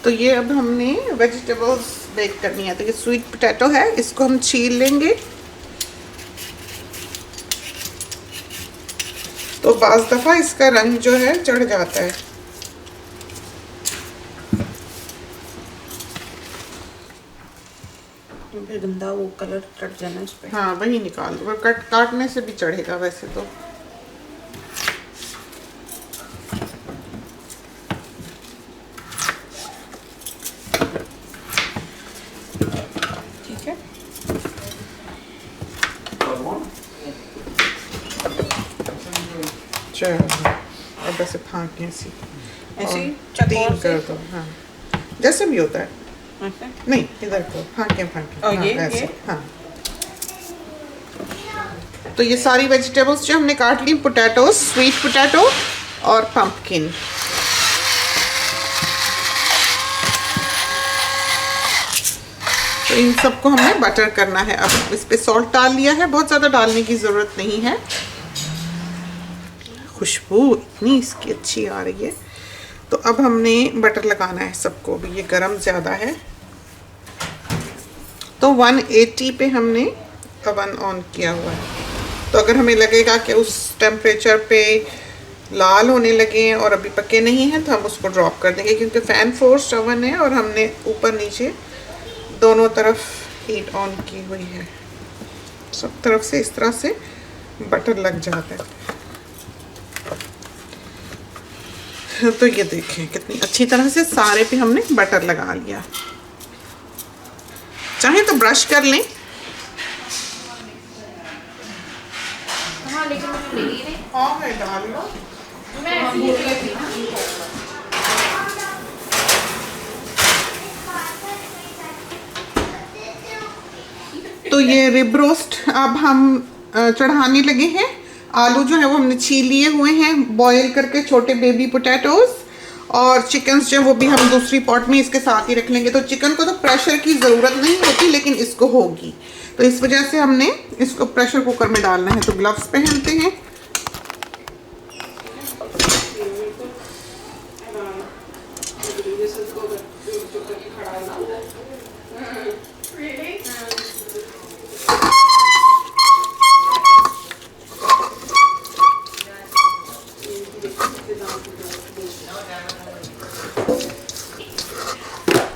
तो ये अब हमने वेजिटेबल्स बेक करनी है। तो ये स्वीट पोटैटो है, इसको हम छील लेंगे। तो बाज़ दफ़ा इसका रंग जो है चढ़ जाता है। गंदा वो कलर चढ़ जाना इस पे। हाँ वही निकाल दो, काटने से भी चढ़ेगा वैसे तो। ठीक है। चलो अब ऐसे फाँक ऐसी ऐसे ही और तीन कर दो। हाँ जैसे भी होता है। ऐसे? नहीं इधर को फाँके फाँके। और हाँ, ये ऐसे हाँ। तो ये सारी वेजिटेबल्स जो हमने काट ली, पोटैटो, स्वीट पोटैटो और पंपकिन। तो इन सबको हमने बटर करना है। अब इस पे सॉल्ट डाल लिया है, बहुत ज़्यादा डालने की ज़रूरत नहीं है। खुशबू इतनी इसकी अच्छी आ रही है। तो अब हमने बटर लगाना है सबको। भी ये गरम ज़्यादा है, तो 180 पे हमने ओवन ऑन किया हुआ है। तो अगर हमें लगेगा कि उस टेम्परेचर पे लाल होने लगे हैं और अभी पके नहीं हैं, तो हम उसको ड्रॉप कर देंगे, क्योंकि फ़ैन फोर्स्ड ओवन है और हमने ऊपर नीचे दोनों तरफ हीट ऑन की हुई है। सब तरफ से इस तरह से बटर लग जाता है। तो ये देखें कितनी अच्छी तरह से सारे पे हमने बटर लगा लिया। चाहे तो ब्रश कर लें। हाँ लेकिन मुझे लगी नहीं। हाँ मैं डाल लो। मैं ऐसे ही लेती हूँ। तो ये रिब रोस्ट अब हम चढ़ाने लगे हैं। आलू जो है वो हमने छील लिए हुए हैं बॉईल करके, छोटे बेबी पोटैटोज, और चिकन्स जो वो भी हम दूसरी पॉट में इसके साथ ही रख लेंगे। तो चिकन को तो प्रेशर की ज़रूरत नहीं होती, लेकिन इसको होगी, तो इस वजह से हमने इसको प्रेशर कुकर में डालना है। तो ग्लव्स पहनते हैं।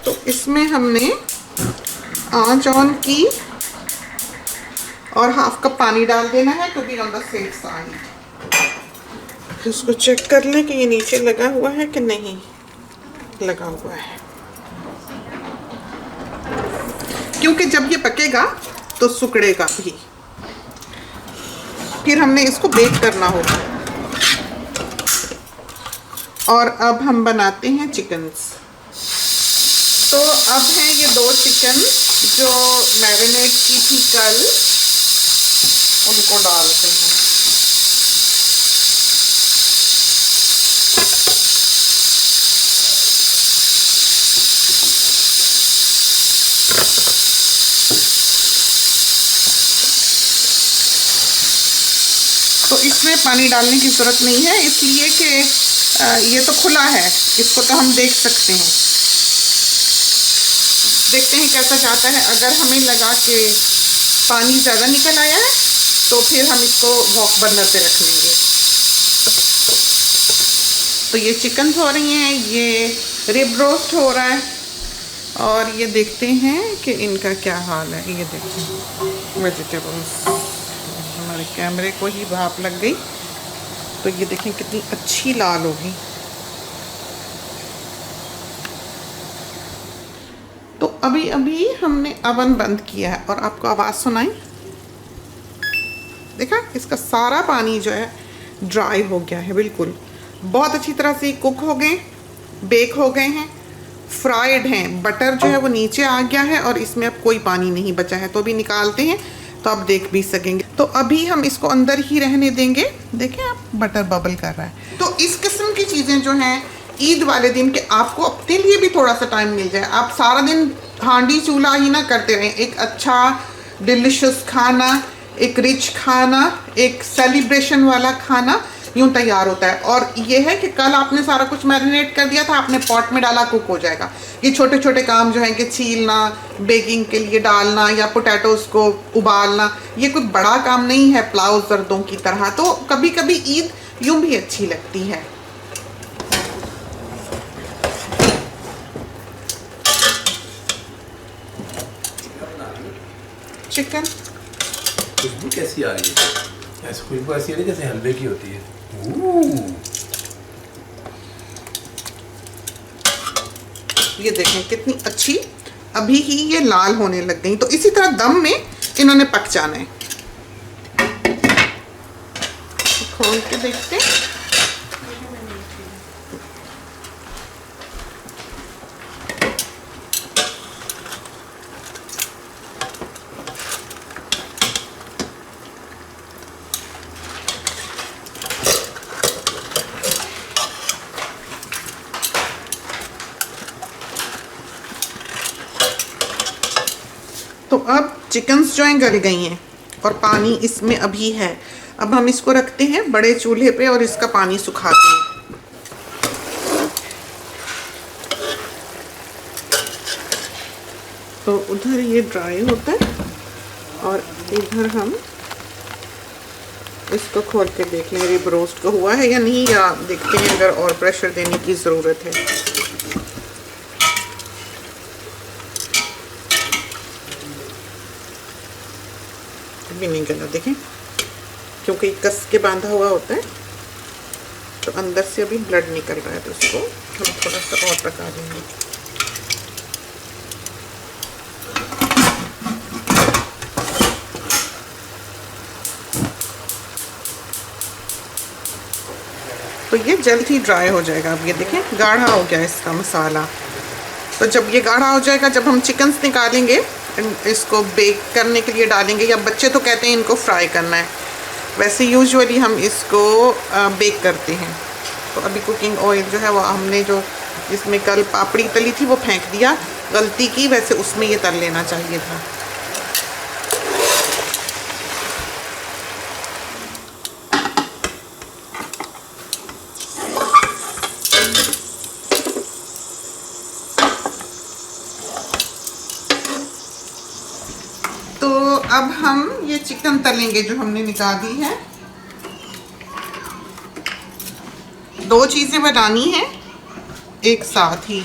तो इसमें हमने आंच ऑन की और हाफ कप पानी डाल देना है, to be on the safe side. इसको चेक कर लें कि ये नीचे लगा हुआ है कि नहीं लगा हुआ है, क्योंकि जब ये पकेगा तो सुकड़ेगा भी। फिर हमने इसको बेक करना होगा। और अब हम बनाते हैं चिकन्स। तो अब हैं ये 2 चिकन जो मैरिनेट की थी कल, उनको डालते हैं। तो इसमें पानी डालने की ज़रूरत नहीं है, इसलिए कि ये तो खुला है, इसको तो हम देख सकते हैं। देखते हैं कैसा जाता है। अगर हमें लगा कि पानी ज़्यादा निकल आया है, तो फिर हम इसको वॉक बर्नर पे रख लेंगे। तो ये चिकन हो रही हैं, ये रिब रोस्ट हो रहा है, और ये देखते हैं कि इनका क्या हाल है। ये देखें वेजिटेबल्स, हमारे कैमरे को ही भाप लग गई। तो ये देखें कितनी अच्छी लाल होगी। तो अभी अभी हमने अवन बंद किया है और आपको आवाज़ सुनाई, देखा इसका सारा पानी जो है ड्राई हो गया है बिल्कुल। बहुत अच्छी तरह से कुक हो गए, बेक हो गए हैं, फ्राइड हैं। बटर जो है वो नीचे आ गया है और इसमें अब कोई पानी नहीं बचा है। तो अभी निकालते हैं तो आप देख भी सकेंगे। तो अभी हम इसको अंदर ही रहने देंगे। देखें आप, बटर बबल कर रहा है। तो इस किस्म की चीज़ें जो हैं ईद वाले दिन के, आपको अपने लिए भी थोड़ा सा टाइम मिल जाए। आप सारा दिन हांडी चूल्हा ही ना करते रहें। एक अच्छा डिलिशियस खाना, एक रिच खाना, एक सेलिब्रेशन वाला खाना, यूं तैयार होता है। और ये है कि कल आपने सारा कुछ मैरिनेट कर दिया था, आपने पॉट में डाला, कुक हो जाएगा। ये छोटे छोटे काम जो हैं कि छीलना, बेकिंग के लिए डालना या पोटैटोज़ को उबालना, ये कोई बड़ा काम नहीं है पुलाव जर्दों की तरह। तो कभी कभी ईद यूं भी अच्छी लगती है। चिकन खुशबू कैसी आ रही है? ऐसी खुशबू ऐसी आ रही है जैसे हलवे की होती है। ये देखें कितनी अच्छी अभी ही ये लाल होने लग गई। तो इसी तरह दम में इन्होंने पक जाना है। खोल के देखते हैं। तो अब चिकन्स जो हैं गल गई हैं और पानी इसमें अभी है। अब हम इसको रखते हैं बड़े चूल्हे पे और इसका पानी सुखाते हैं। तो उधर ये ड्राई होता है और इधर हम इसको खोल के देख लें रिब रोस्ट को हुआ है या नहीं, या देखते हैं अगर और प्रेशर देने की ज़रूरत है। भी नहीं गला देखें, क्योंकि कस के बांधा हुआ होता है तो अंदर से अभी ब्लड निकल रहा है, तो इसको हम थोड़ा सा और पका देंगे। तो ये जल्द ही ड्राई हो जाएगा। अब ये देखें गाढ़ा हो गया इसका मसाला। तो जब ये गाढ़ा हो जाएगा, जब हम चिकन्स निकालेंगे, इसको बेक करने के लिए डालेंगे, या बच्चे तो कहते हैं इनको फ्राई करना है, वैसे यूजुअली हम इसको बेक करते हैं। तो अभी कुकिंग ऑयल जो है वो हमने जो इसमें कल पापड़ी तली थी वो फेंक दिया, गलती की, वैसे उसमें ये तल लेना चाहिए था। तो अब हम ये चिकन तलेंगे जो हमने निकाल दी है। दो चीज़ें बनानी है एक साथ ही।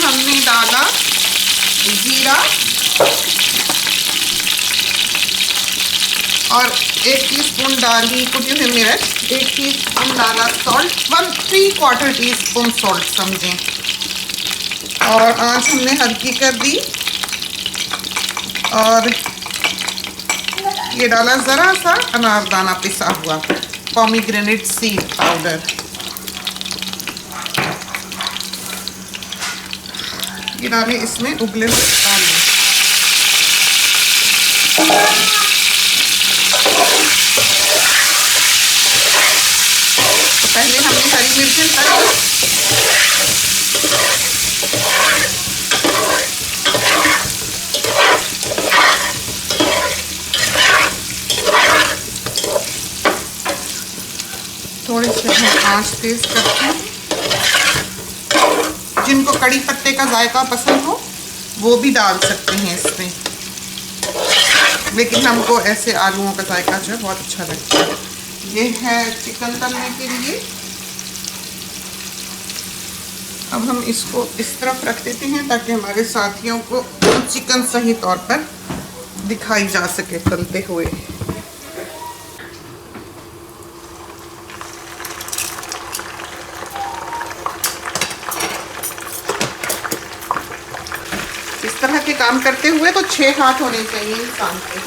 हमने डाला जीरा और 1 टीस्पून डाली कुटी हुई मिर्च, 1 टीस्पून डाला सॉल्ट, 1¾ टीस्पून सॉल्ट समझें, और आंच हमने हल्की कर दी। और ये डाला ज़रा सा अनारदाना पिसा हुआ, पोमीग्रेनेट सीड पाउडर। ये डालें इसमें उबले हुए आलू। तो पहले हमने हरी मिर्चें डाली, थोड़ी सी हम आंच तेज करते हैं। जिनको कड़ी पत्ते का जायका पसंद हो वो भी डाल सकते हैं इसमें, लेकिन हमको ऐसे आलूओं का जायका जो है बहुत अच्छा लगता है। ये है चिकन तलने के लिए। अब हम इसको इस तरफ रख देते हैं ताकि हमारे साथियों को चिकन सही तौर पर दिखाई जा सके तलते हुए। इस तरह के काम करते हुए तो 6 हाथ होने चाहिए इंसान के।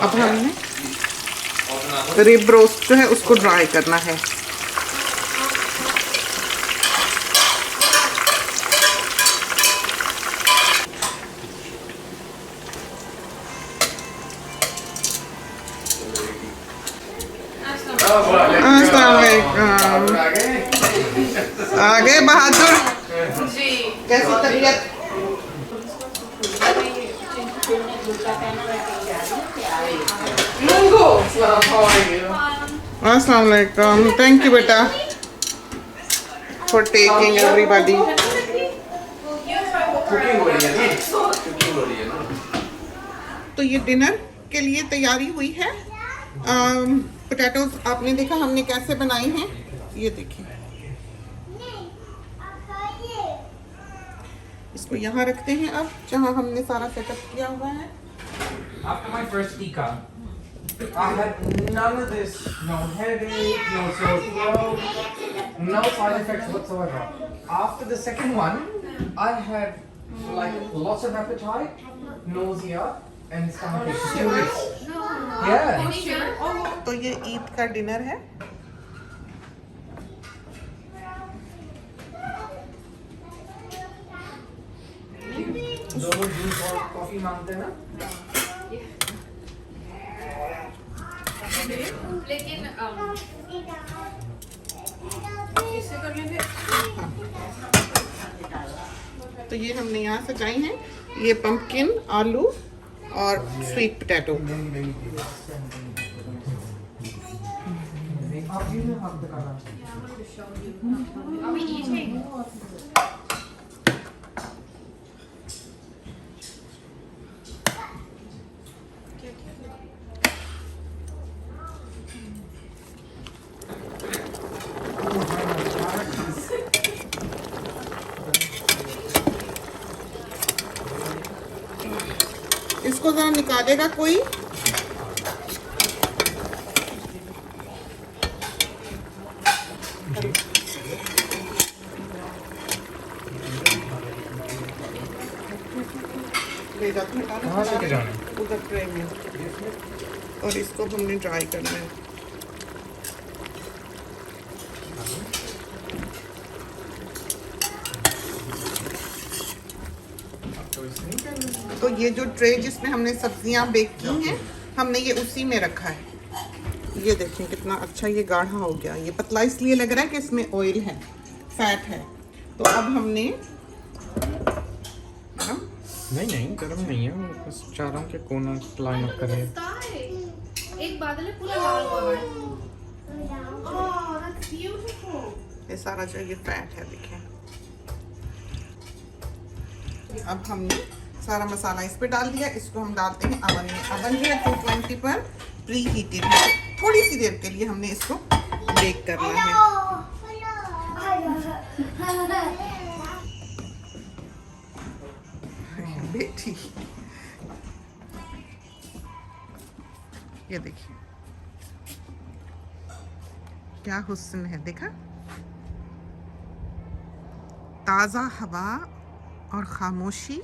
अब हमने रिब रोस्ट जो है उसको ड्राई करना है। अस्सलाम वालेकुम। आगे बहादुर, जी कैसी तबीयत? अस्सलाम वालेकुम। थैंक यू बेटा फॉर टेकिंग एवरीबॉडी। कुकिंग हो रही है ना, कुकिंग हो रही है ना। तो ये डिनर के लिए तैयारी हुई है। पोटैटोज आपने देखा हमने कैसे बनाए हैं, ये देखिए। इसको यहाँ रखते हैं अब, जहाँ हमने सारा सेटअप किया हुआ है। After my first tikka, I had none of this. No headache, no sore throat, no side effects whatsoever. After the second one, I had like lots of appetite, nausea, and stomach aches. 2 weeks. Yeah. तो ये ईद का dinner है। दोनों juice और coffee मांगते हैं ना? लेकिन इससे कर लेंगे। तो ये हमने यहाँ सजाई हैं, ये पंपकिन, आलू और स्वीट पोटैटो। आप भी ना हाथ दिखाना। अभी eating. इसको जरा निकालेगा कोई? ले जाते हैं कहाँ लेके जाना है? उधर ट्रे में, और इसको हमने ड्राई करना है। तो ये जो ट्रे जिसमें हमने सब्जियां बेक की हैं, हमने ये उसी में रखा है। ये देखें कितना अच्छा ये गाढ़ा हो गया। ये पतला इसलिए लग रहा है कि इसमें ऑयल है, फैट है। तो अब हमने नहीं गर्म नहीं है, बस चाह रहा हूँ कि कोना लाइन अप करें। एक बादल है पूरा लाल हुआ है। Oh, that's beautiful. ये सारा जो ये फैट है देखें। अब हमने सारा मसाला इस पे डाल दिया। इसको हम डालते हैं अवन में। अवन जो है 220 पर प्री हीटेड है। थोड़ी सी देर के लिए हमने इसको बेक करना है। बेटी ये देखिए क्या हुस्न है, देखा? ताज़ा हवा और खामोशी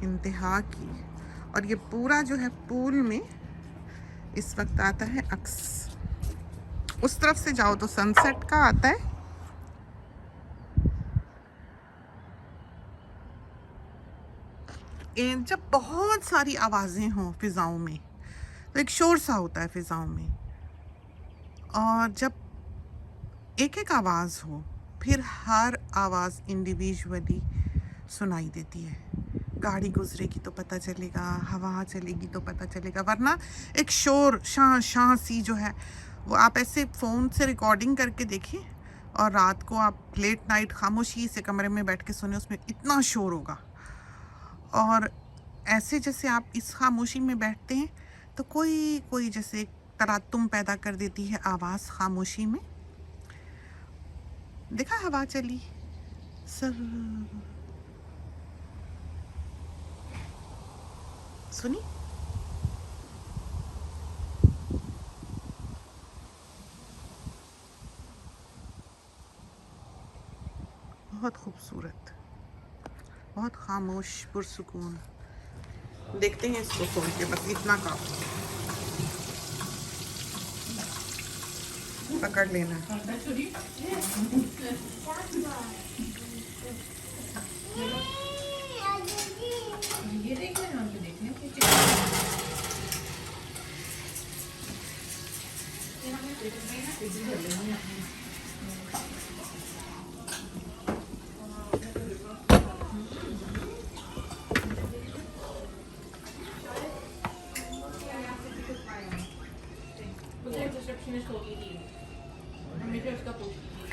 इंतहा की। और ये पूरा जो है पूल में इस वक्त आता है अक्स। उस तरफ से जाओ तो सनसेट का आता है। जब बहुत सारी आवाज़ें हों फ़िज़ाओं में तो एक शोर सा होता है फ़िज़ाओं में, और जब एक एक आवाज़ हो फिर हर आवाज़ इंडिविजुअली सुनाई देती है। गाड़ी गुजरेगी तो पता चलेगा, हवा चलेगी तो पता चलेगा, वरना एक शोर शां शां सी जो है वो आप ऐसे फ़ोन से रिकॉर्डिंग करके देखिए, और रात को आप लेट नाइट खामोशी से कमरे में बैठ के सुने, उसमें इतना शोर होगा। और ऐसे जैसे आप इस खामोशी में बैठते हैं तो कोई कोई जैसे तरातुम पैदा कर देती है आवाज़ खामोशी में। देखा हवा चली सर, सुनी? बहुत खूबसूरत, बहुत खामोश, पुरसुकून। देखते हैं इसको खोल के, बस इतना काम पकड़ लेना। ये देखना है, हमको देखना है कि रिसेप्शनिस्ट होगी थी, हमेशा उसका पूछती थी।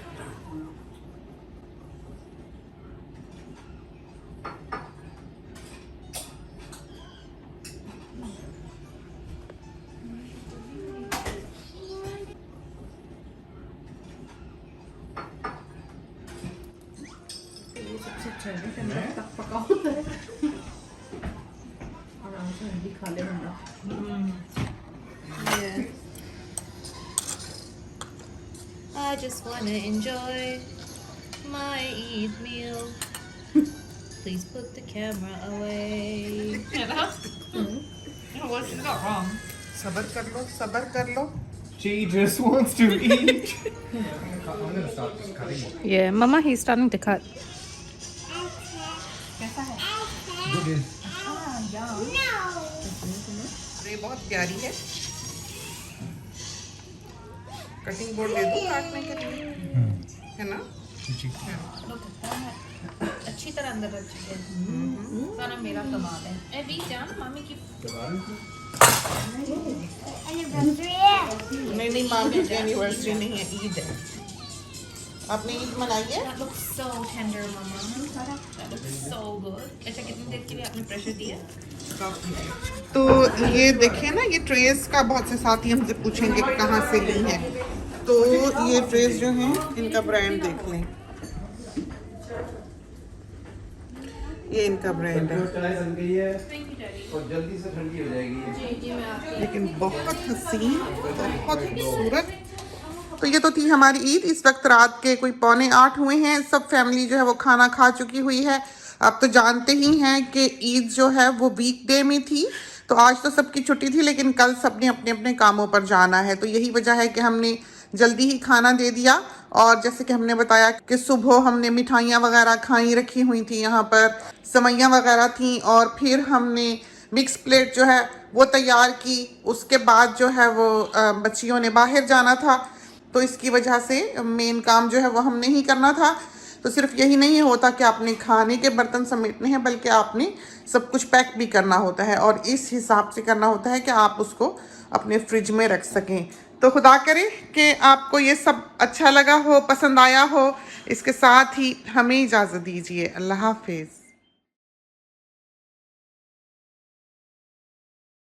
ये सबसे अच्छा है कि मेरा तक पका होता है, आराम से हल्दी खा ले बंदा। I just wanna enjoy my Eid meal. Please put the camera away. What's not wrong? सबर कर लो, सबर कर लो। She just wants to eat. I'm gonna start just cutting it. Yeah, Mama, he's starting to cut. Good is. ये बहुत प्यारी है। Cutting board दे दो काटने के लिए, है ना? अच्छी तरह अंदर रख चुके हैं। सारा मेरा कमाल है। ए भी जान मामी की नहीं मामी की एनिवर्सरी नहीं है, ईद है। आपने ईद मनाई है? That looks so tender, Mama. That looks so good. अच्छा, कितनी देर के लिए आपने प्रेशर दिया? तो ये देखिए ना, ये ट्रेस का बहुत से साथी हमसे पूछेंगे कहाँ से ली है। तो ये ट्रेस जो हैं इनका ब्रांड देख लें, ये इनका ब्रांड है, कढ़ाई बन गई है और जल्दी से ठंडी हो जाएगी। लेकिन बहुत हसीन, बहुत खूबसूरत। तो ये तो थी हमारी ईद। इस वक्त रात के कोई 7:45 हुए हैं। सब फैमिली जो है वो खाना खा चुकी हुई है। आप तो जानते ही हैं कि ईद जो है वो वीकडे में थी, तो आज तो सबकी छुट्टी थी, लेकिन कल सबने अपने अपने कामों पर जाना है। तो यही वजह है कि हमने जल्दी ही खाना दे दिया। और जैसे कि हमने बताया कि सुबह हमने मिठाइयाँ वगैरह खाई रखी हुई थी, यहाँ पर सेवइयाँ वगैरह थी, और फिर हमने मिक्स प्लेट जो है वो तैयार की। उसके बाद जो है वो बच्चियों ने बाहर जाना था, तो इसकी वजह से मेन काम जो है वो हमने ही करना था। तो सिर्फ यही नहीं होता कि आपने खाने के बर्तन समेटने हैं, बल्कि आपने सब कुछ पैक भी करना होता है, और इस हिसाब से करना होता है कि आप उसको अपने फ्रिज में रख सकें। तो खुदा करे कि आपको ये सब अच्छा लगा हो, पसंद आया हो। इसके साथ ही हमें इजाज़त दीजिए। अल्लाह हाफिज़।